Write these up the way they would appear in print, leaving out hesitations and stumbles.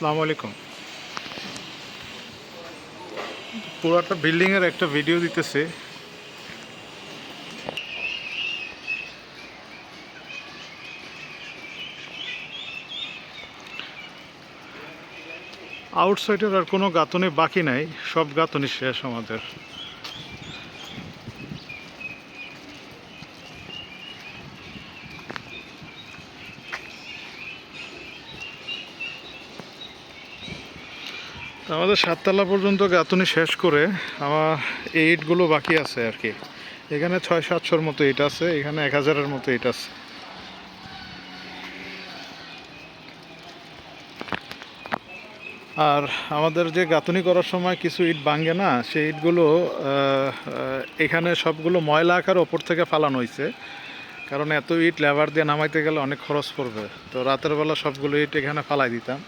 আসসালামু আলাইকুম। পুরাটা বিল্ডিং এর একটা ভিডিও দিতেছে। আউটসাইডের আর কোনো গাঁথনি বাকি নাই, সব গাঁথনি শেষ আমাদের। আমাদের 7 তলা পর্যন্ত গাঁথনি শেষ করে আমার এই ইটগুলো বাকি আছে আর কি। এখানে 600-700-র মতো ইট আছে, এখানে 1000-এর মতো ইট আছে। আর আমাদের যে গাঁথনি করার সময় কিছু ইট ভাঙে না, সেই ইটগুলো এখানে সবগুলো ময়লা আকার ওপর থেকে ফালানো হয়েছে, কারণ এত ইট লেবার দিয়ে নামাইতে গেলে অনেক খরচ পড়বে। তো রাতের বেলা সবগুলো ইট এখানে ফালাই দিতাম।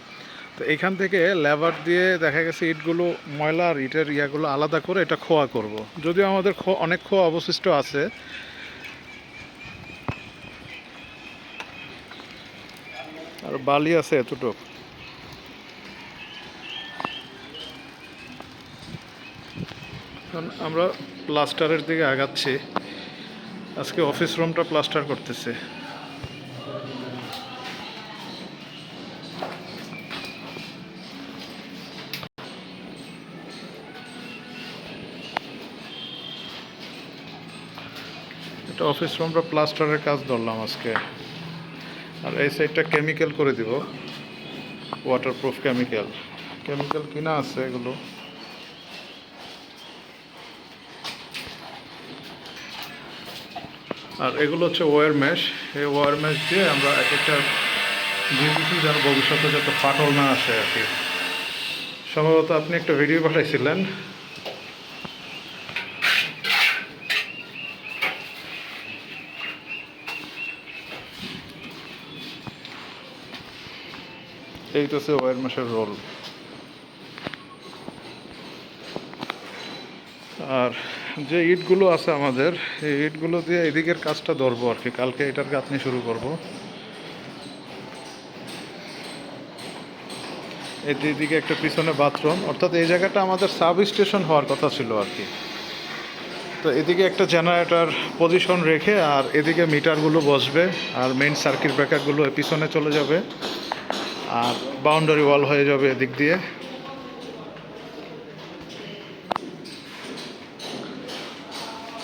তো এখান থেকে লেবার দিয়ে দেখা গেছে ইটগুলো ময়লা আর ইটের ইয়াগুলো আলাদা করে এটা খোয়া করব। যদিও আমাদের অনেক খোয়া অবশিষ্ট আছে। আর বালি আছে এতটুক। আমরা প্লাস্টারের দিকে আগাচ্ছি। আজকে অফিস রুমটা প্লাস্টার করতেছে। এটা অফিস রুমটা প্লাস্টারের কাজ ধরলাম আজকে। আর এই সাইডটা কেমিক্যাল করে দিব, ওয়াটারপ্রুফ কেমিক্যাল কিনা আছে এগুলো। আর এগুলো হচ্ছে ওয়্যার মেশ। এই ওয়্যার মেশ দিয়ে আমরা একটা দিয়েছি যেন ভবিষ্যতে যাতে ফাটল না আসে আর কি। সম্ভবত আপনি একটা ভিডিও পাঠাইছিলেন। এই তো হচ্ছে ওয়্যার মেশের রোল। আর যে ইটগুলো আছে আমাদের, এই ইটগুলো দিয়ে এদিকের কাজটা ধরবো আর কি। কালকে এটার গাঁথনি শুরু করব। এদিকে একটা পিছনে বাথরুম, অর্থাৎ এই জায়গাটা আমাদের সাব স্টেশন হওয়ার কথা ছিল আর কি। তো এদিকে একটা জেনারেটর পজিশন রেখে আর এদিকে মিটারগুলো বসবে, আর মেইন সার্কিট ব্রেকারগুলো পিছনে চলে যাবে, আর বাউন্ডারি ওয়াল হয়ে যাবে এদিক দিয়ে।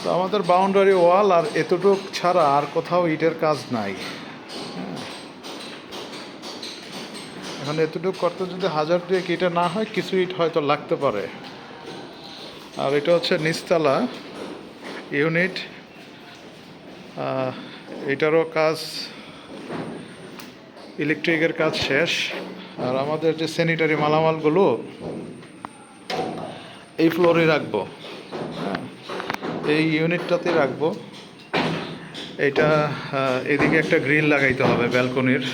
তো আমাদের বাউন্ডারি ওয়াল আর এতটুক ছাড়া আর কোথাও ইটের কাজ নাই। এখন এতটুকু করতে যদি 1000 দিয়ে ইটে না হয়, কিছু ইট হয়তো লাগতে পারে। আর এটা হচ্ছে নিচতলা ইউনিট। এটারও কাজ, ইলেকট্রিকের কাজ শেষ। আর আমাদের যে স্যানিটারি মালামালগুলো এই ফ্লোরে রাখবো, হ্যাঁ, এই ইউনিটটাতে রাখবো। এইটা এদিকে একটা গ্রিল লাগাইতে হবে ব্যালকনির।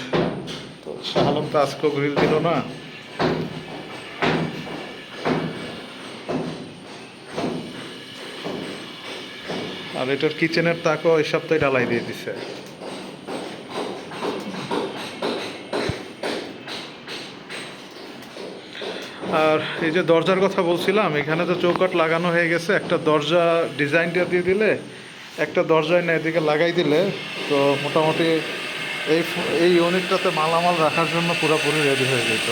তো শাহালম তো আজকেও গ্রিল দিল না। আর এটার কিচেনের তাকও এই সপ্তাহে ঢালাই দিয়ে দিছে। আর এই যে দরজার কথা বলছিলাম, এখানে তো চৌকাঠ লাগানো হয়ে গেছে। একটা দরজা ডিজাইনটা দিয়ে দিলে, একটা দরজা এনে এদিকে লাগাই দিলে, তো মোটামুটি এই ইউনিটটাতে মালামাল রাখার জন্য পুরোপুরি রেডি হয়ে যেত।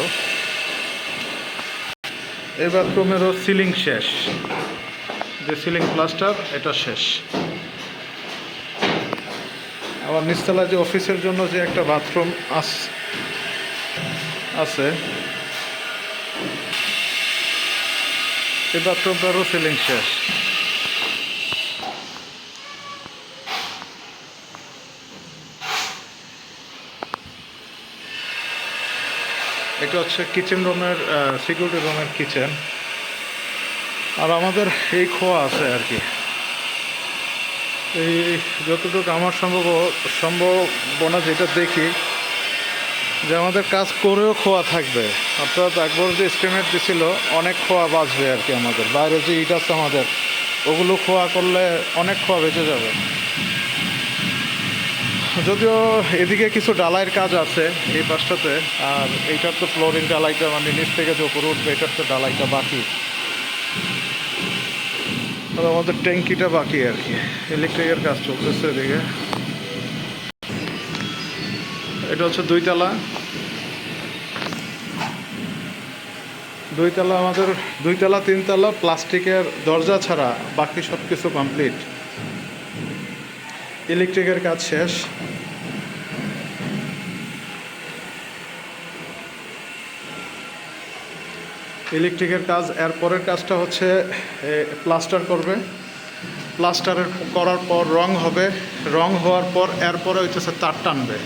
এই বাথরুমেরও সিলিং শেষ, যে সিলিং প্লাস্টার এটা শেষ। আবার নিচতলা যে অফিসের জন্য যে একটা বাথরুম আছে, এই বাথরুমটারও সিলিং শেষ। এটা হচ্ছে কিচেন রুমের, সিকিউরিটি রুমের কিচেন। আর আমাদের এই খোয়া আছে আর কি। এই যতটুকু আমার সম্ভাবনা যেটা দেখি, যে আমাদের কাজ করেও খোয়া থাকবে। অর্থাৎ একবার যে এস্টিমেট দিছিল, অনেক খোয়া বাঁচবে আর কি। আমাদের বাইরে যে ইট আছে আমাদের, ওগুলো খোয়া করলে অনেক খোয়া বেঁচে যাবে। যদিও এদিকে কিছু ডালাইয়ের কাজ আছে এই পাশটাতে, আর এইটার তো ফ্লোরিং ডালাইটা মানে নিচ থেকে যে উপরে উঠবে এটার তো ডালাইটা বাকি, তবে আমাদের ট্যাঙ্কিটা বাকি আর কি। ইলেকট্রিকের কাজ চলতেছে এদিকে। এটা হচ্ছে দুইতলা। আমাদের দুইতলা তিনতলা প্লাস্টিকের দরজা ছাড়া বাকি সব কিছু কমপ্লিট। ইলেকট্রিকের কাজ শেষ। ইলেকট্রিকের কাজ, এরপরের কাজটা হচ্ছে প্লাস্টার করবে। প্লাস্টারের করার পর রং হবে, রং হওয়ার পর এরপরে হইতেছে তার টানবে।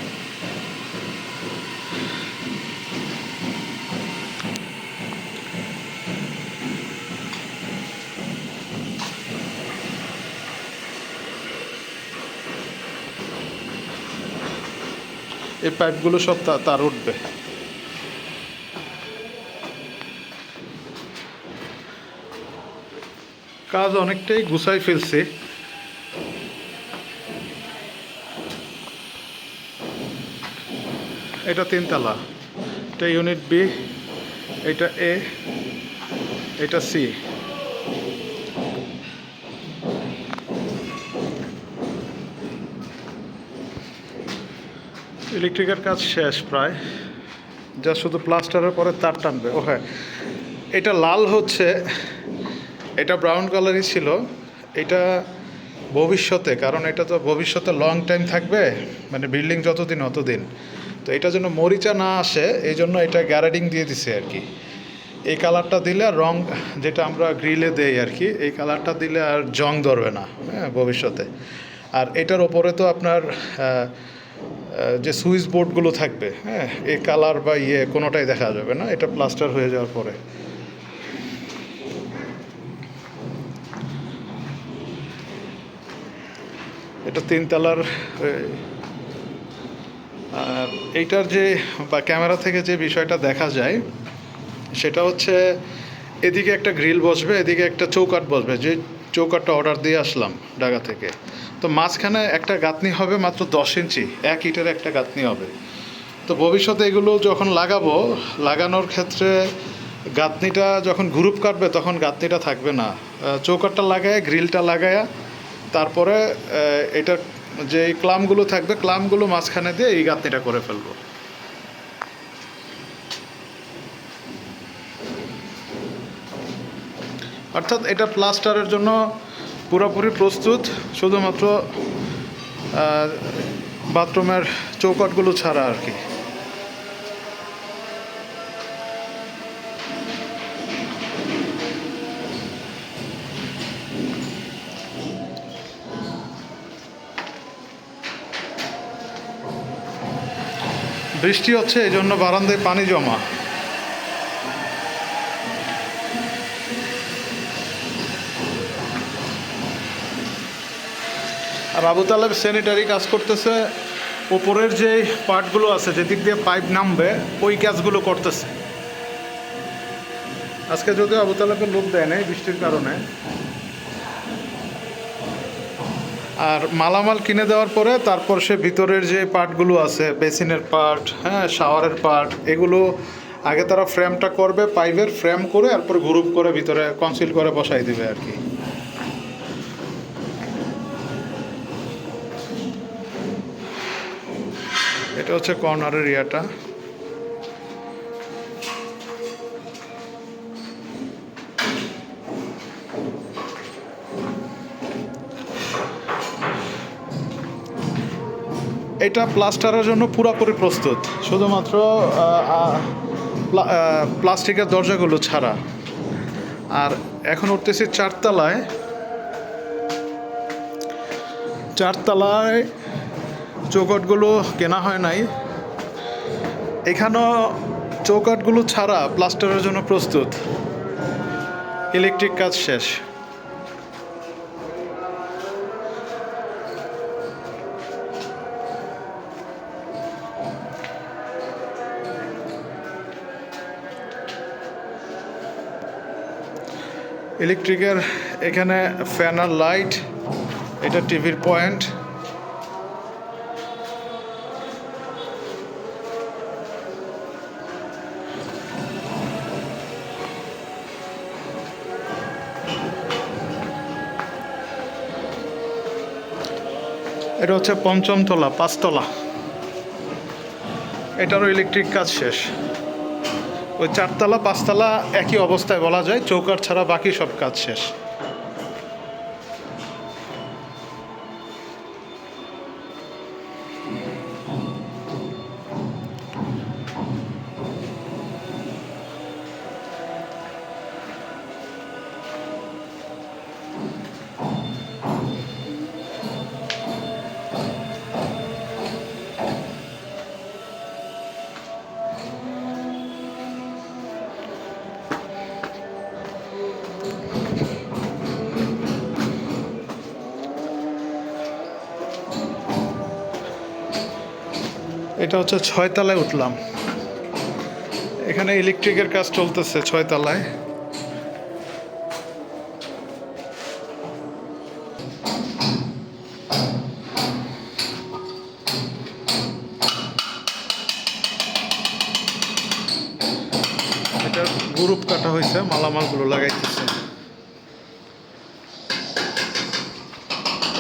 এই পাইপগুলো সব তার উঠবে। কাজ অনেকটাই গুছাই ফেলছে। এটা তিনতলা, এটা ইউনিট বি, এটা এ, এটা সি। ইলেকট্রিকের কাজ শেষ প্রায়, যা শুধু প্লাস্টারের পরে তার টানবে। ও হ্যাঁ, এটা লাল হচ্ছে, এটা ব্রাউন কালারই ছিল। এটা ভবিষ্যতে, কারণ এটা তো ভবিষ্যতে লং টাইম থাকবে, মানে বিল্ডিং যতদিন অতদিন, তো এটা যেন মরিচা না আসে এই জন্য এটা গ্যারাডিং দিয়ে দিছে আর কি। এই কালারটা দিলে আর রং, যেটা আমরা গ্রিলে দেই আর কি, এই কালারটা দিলে আর জং ধরবে না হ্যাঁ ভবিষ্যতে। আর এটার ওপরে তো আপনার যে সুইচ বোর্ডগুলো থাকবে, হ্যাঁ এই কালার বা কোনোটাই দেখা যাবে না এটা প্লাস্টার হয়ে যাওয়ার পরে। এটা তিনতলার। আর এইটার যে বা ক্যামেরা থেকে যে বিষয়টা দেখা যায় সেটা হচ্ছে এদিকে একটা গ্রিল বসবে, এদিকে একটা চৌকাঠ বসবে, যে চৌকাঠটা অর্ডার দিয়ে আসলাম ঢাকা থেকে। তো মাঝখানে একটা গাঁথনি হবে মাত্র 10 ইঞ্চি, 1 ইটের একটা গাঁথনি হবে। তো ভবিষ্যতে এগুলো যখন লাগানোর ক্ষেত্রে গাঁথনিটা যখন গ্রুপ কাটবে তখন গাঁথনিটা থাকবে না। চৌকাঠটা লাগায়, গ্রিলটা লাগায়া তারপরে এটা যে ক্লামগুলো থাকবে, ক্লামগুলো মাঝখানে দিয়ে এই গাঁথনিটা করে ফেলবো। অর্থাৎ এটা প্লাস্টারের জন্য পুরোপুরি প্রস্তুত, শুধুমাত্র বাথরুমের চৌকাঠগুলো ছাড়া আর কি। বৃষ্টি হচ্ছে এই জন্য বারান্দায় পানি জমা। আর আবু তালেব স্যানিটারি কাজ করতেছে, ওপরের যে পার্টগুলো আছে যেদিক দিয়ে পাইপ নামবে ওই কাজগুলো করতেছে। আজকে যদিও আবু তালেবের লোক দেয় নাই বৃষ্টির কারণে। আর মালামাল কিনে দেওয়ার পরে তারপর সে ভিতরের যে পার্টগুলো আছে, বেসিনের পার্ট, হ্যাঁ শাওয়ারের পার্ট, এগুলো আগে তারা ফ্রেমটা করবে, পাইপের ফ্রেম করে তারপর গ্রুপ করে ভিতরে কনসিল করে বসাই দিবে আর কি। এটা হচ্ছে কর্নারের এরিয়াটা। এটা প্লাস্টারের জন্য পুরোপুরি প্রস্তুত, শুধুমাত্র প্লাস্টিকের দরজাগুলো ছাড়া। আর এখন উঠতেছি চারতলায়। চৌকাঠগুলো কেনা হয় নাই, এখানেও চৌকাঠগুলো ছাড়া প্লাস্টারের জন্য প্রস্তুত। ইলেকট্রিক কাজ শেষ। ইলেকট্রিকের এখানে ফ্যান আর লাইট, এটা টিভির পয়েন্ট। এটা হচ্ছে পঞ্চম তলা, 5 তলা। এটারও ইলেকট্রিক কাজ শেষ। ওই 4 তলা 5 তলা একই অবস্থায় বলা যায়, চৌকাঠ ছাড়া বাকি সব কাজ শেষ। এটা হচ্ছে 6 তলায় উঠলাম। এখানে ইলেকট্রিকের কাজ চলতেছে 6 তলায়। এটার গ্রুপ কাটা হয়েছে, মালামালগুলো লাগাইতেছে।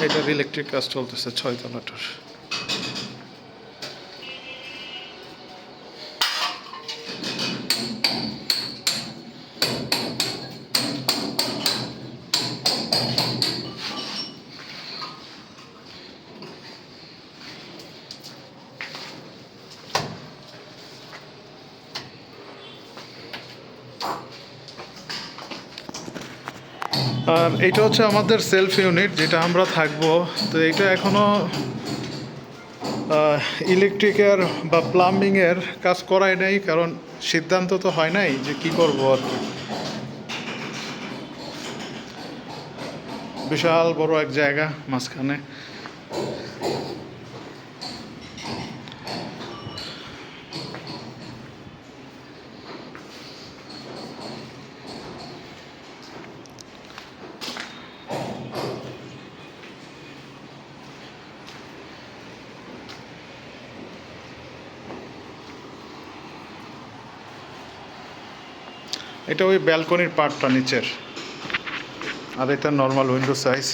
এটার ইলেকট্রিক কাজ চলতেছে 6 তলাটার। আর এইটা হচ্ছে আমাদের সেলফ ইউনিট, যেটা আমরা থাকবো। তো এইটা এখনও ইলেকট্রিকের বা প্লাম্বিংয়ের কাজ করাই নাই, কারণ সিদ্ধান্ত তো হয় নাই যে কি করবো আর কি। বিশাল বড় এক জায়গা মাঝখানে। এটা ওই ব্যালকনির পার্টটা নিচের, আর এটা নর্মাল উইন্ডো সাইজ।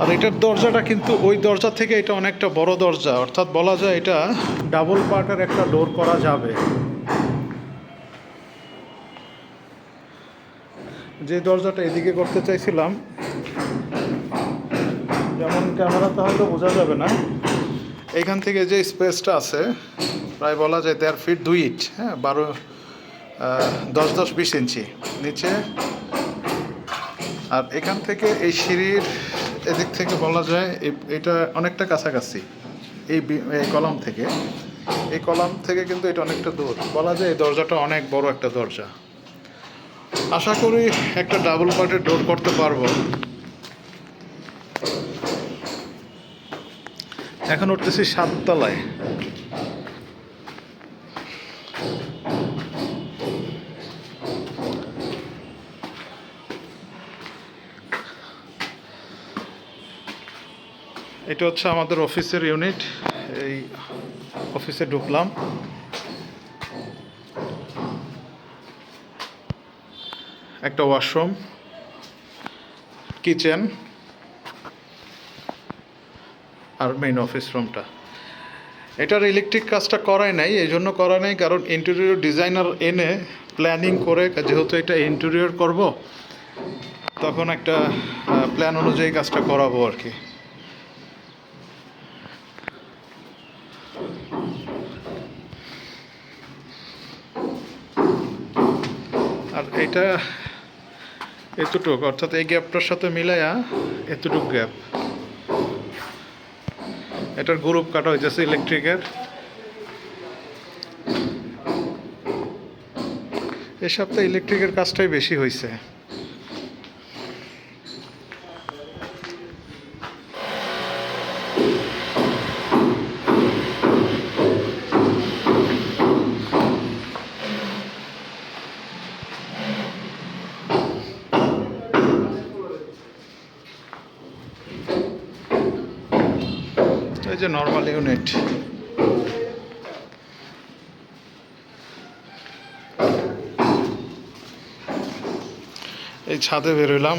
আর এটার দরজাটা কিন্তু ওই দরজা থেকে এটা অনেকটা বড় দরজা, অর্থাৎ বলা যায় এটা ডাবল পার্টের একটা ডোর করা যাবে। যে দরজাটা এদিকে করতে চাইছিলাম, যেমন ক্যামেরাতে হয়তো বোঝা যাবে না, এইখান থেকে যে স্পেসটা আছে প্রায় বলা যায় 1.5 ফিট 2 ইঞ্চ, হ্যাঁ, 10-10 20 ইঞ্চি নিচে। আর এখান থেকে এই সিঁড়ির এদিক থেকে বলা যায় এটা অনেকটা কাছাকাছি। এই কলাম থেকে, এই কলাম থেকে কিন্তু এটা অনেকটা দূর, বলা যায় এই দরজাটা অনেক বড় একটা দরজা। আশা করি একটা ডাবল পার্টের ডোর করতে পারবো। এখন উঠতেছি 7 তলায়। এটা হচ্ছে আমাদের অফিসের ইউনিট। এই অফিসে ঢুকলাম। একটা ওয়াশরুম, কিচেন আর মেইন অফিস রুমটা। এটার ইলেকট্রিক কাজটা করাই নাই, এই জন্য করা নাই কারণ ইন্টেরিয়র ডিজাইনার এনে প্ল্যানিং করে, যেহেতু এটা ইন্টেরিয়র করব, তখন একটা প্ল্যান অনুযায়ী কাজটা করাবো আর কি। আর এটা এতটুক, অর্থাৎ এই গ্যাপটার সাথে মিলাইয়া এতটুক গ্যাপ। এটার গ্রুপ কাটা হইতেছে ইলেকট্রিকের। এই সপ্তাহে ইলেকট্রিকের কাজটাই বেশি হয়েছে। এই যে নর্মাল ইউনিট, এই ছাদে বেরোলাম।